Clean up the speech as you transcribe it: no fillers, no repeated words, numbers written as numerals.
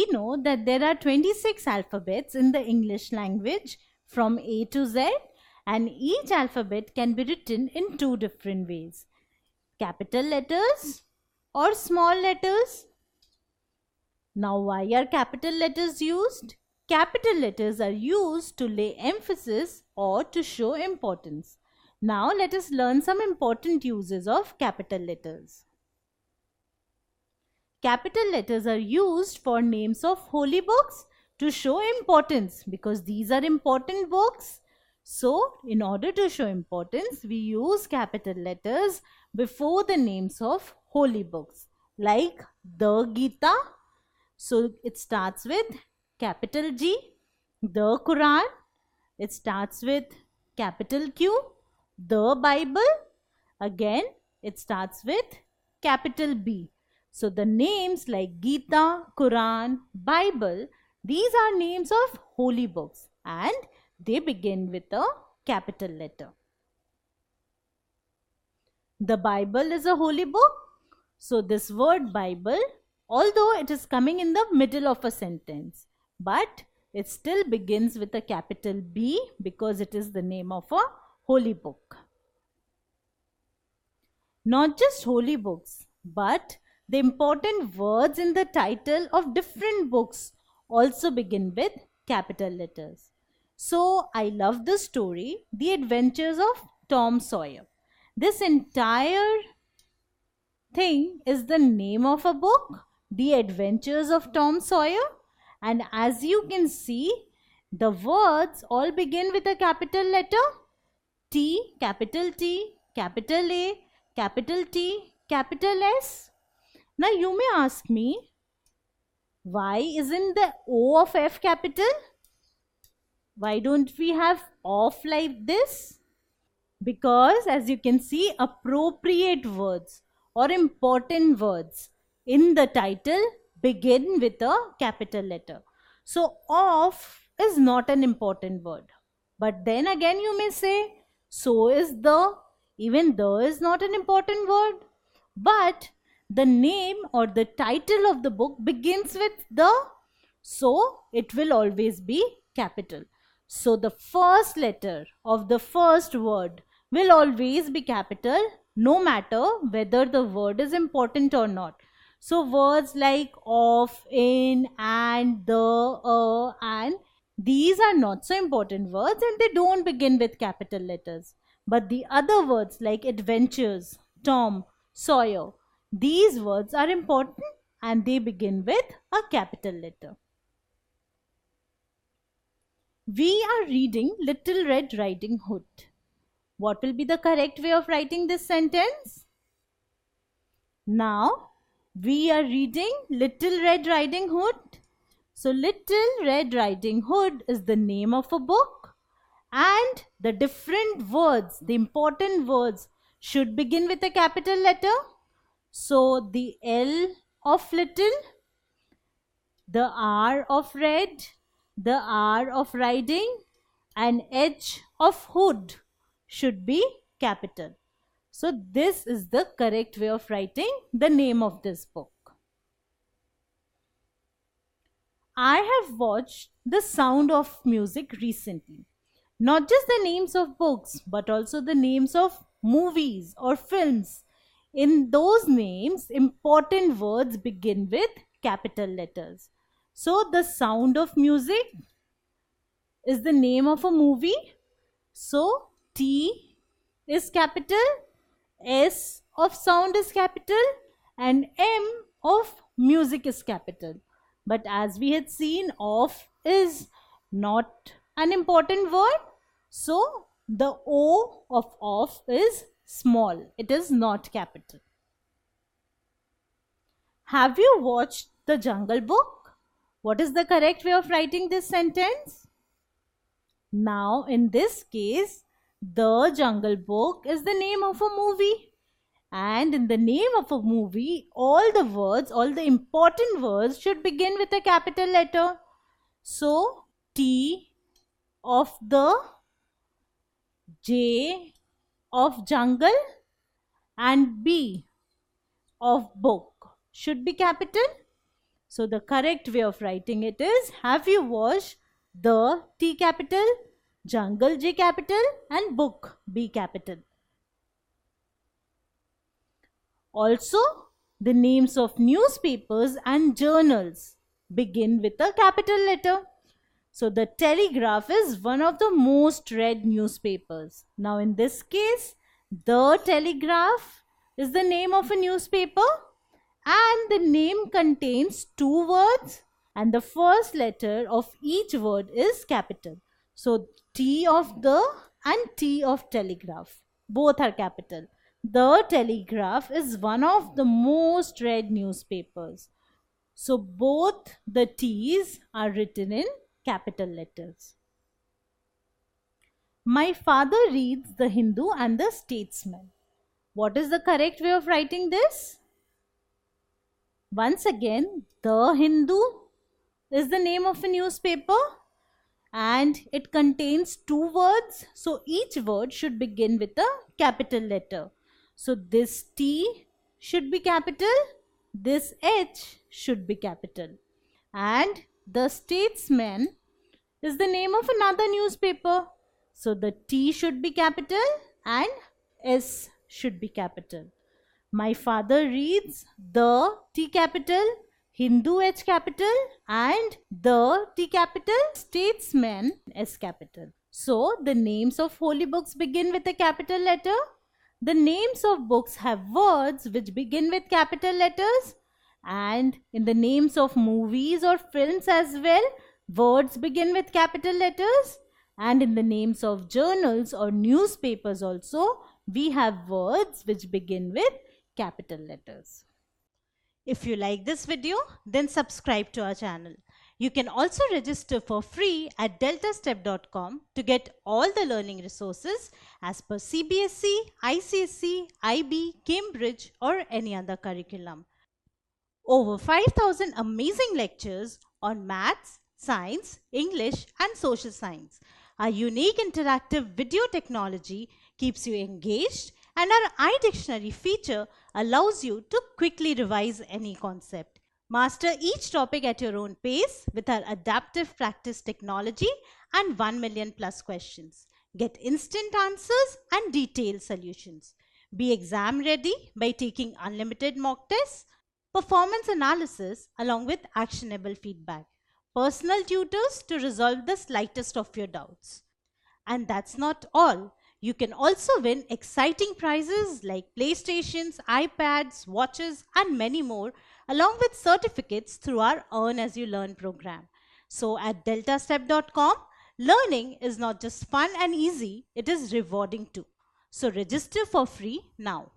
We know that there are 26 alphabets in the English language from A to Z, and each alphabet can be written in two different ways: capital letters or small letters. Now, why are capital letters used? Capital letters are used to lay emphasis or to show importance. Now, let us learn some important uses of capital letters. Capital letters are used for names of holy books to show importance, because these are important books. So, in order to show importance, we use capital letters before the names of holy books, like the Gita. So, it starts with capital G. The Quran, it starts with capital Q. The Bible, again, it starts with capital B. So, the names like Gita, Quran, Bible, these are names of holy books and they begin with a capital letter. The Bible is a holy book. So, this word Bible, although it is coming in the middle of a sentence, but it still begins with a capital B because it is the name of a holy book. Not just holy books, but the important words in the title of different books also begin with capital letters. So, I love the story, The Adventures of Tom Sawyer. This entire thing is the name of a book, The Adventures of Tom Sawyer. And as you can see, the words all begin with a capital letter: T, capital T, capital A, capital T, capital S. Now you may ask me, why isn't the O of F capital? Why don't we have OF like this? Because as you can see, appropriate words or important words in the title begin with a capital letter. So OF is not an important word. But then again you may say, so is the. Even the is not an important word. But the name or the title of the book begins with the, so it will always be capital. So the first letter of the first word will always be capital, no matter whether the word is important or not. So words like of, in, and, the, and, these are not so important words and they don't begin with capital letters. But the other words like adventures, Tom, Sawyer, these words are important and they begin with a capital letter. We are reading Little Red Riding Hood. What will be the correct way of writing this sentence? Now, we are reading Little Red Riding Hood. So, Little Red Riding Hood is the name of a book. And the different words, the important words, should begin with a capital letter. So, the L of little, the R of red, the R of riding, and H of hood should be capital. So, this is the correct way of writing the name of this book. I have watched The Sound of Music recently. Not just the names of books, but also the names of movies or films. In those names, important words begin with capital letters. So, The Sound of Music is the name of a movie. So, T is capital, S of sound is capital, and M of music is capital. But as we had seen, of is not an important word. So, the O of is small. It is not capital. Have you watched The Jungle Book? What is the correct way of writing this sentence? Now, in this case, The Jungle Book is the name of a movie. And in the name of a movie, all the words, all the important words should begin with a capital letter. So, T of the, J of jungle, and B of book should be capital. So the correct way of writing it is, have you watched The T capital, Jungle J capital and Book B capital? Also, the names of newspapers and journals begin with a capital letter. So the Telegraph is one of the most read newspapers. Now in this case, The Telegraph is the name of a newspaper and the name contains two words and the first letter of each word is capital. So T of the and T of telegraph, both are capital. The Telegraph is one of the most read newspapers. So both the T's are written in capital letters. My father reads the Hindu and the Statesman. What is the correct way of writing this? Once again, The Hindu is the name of a newspaper and it contains two words. So each word should begin with a capital letter. So this T should be capital, this H should be capital. And The Statesman is the name of another newspaper. So the T should be capital and S should be capital. My father reads The T capital, Hindu H capital and The T capital, Statesman S capital. So the names of holy books begin with a capital letter. The names of books have words which begin with capital letters, and in the names of movies or films as well, words begin with capital letters, and in the names of journals or newspapers also, we have words which begin with capital letters. If you like this video, then subscribe to our channel. You can also register for free at deltastep.com to get all the learning resources as per CBSE, ICSE, IB, Cambridge or any other curriculum. Over 5,000 amazing lectures on maths, science, English and social science. Our unique interactive video technology keeps you engaged and our iDictionary feature allows you to quickly revise any concept. Master each topic at your own pace with our adaptive practice technology and 1 million plus questions. Get instant answers and detailed solutions. Be exam ready by taking unlimited mock tests, performance analysis along with actionable feedback, personal tutors to resolve the slightest of your doubts. And that's not all. You can also win exciting prizes like PlayStations, iPads, watches and many more along with certificates through our Earn As You Learn program. So at deltastep.com, learning is not just fun and easy, it is rewarding too. So register for free now.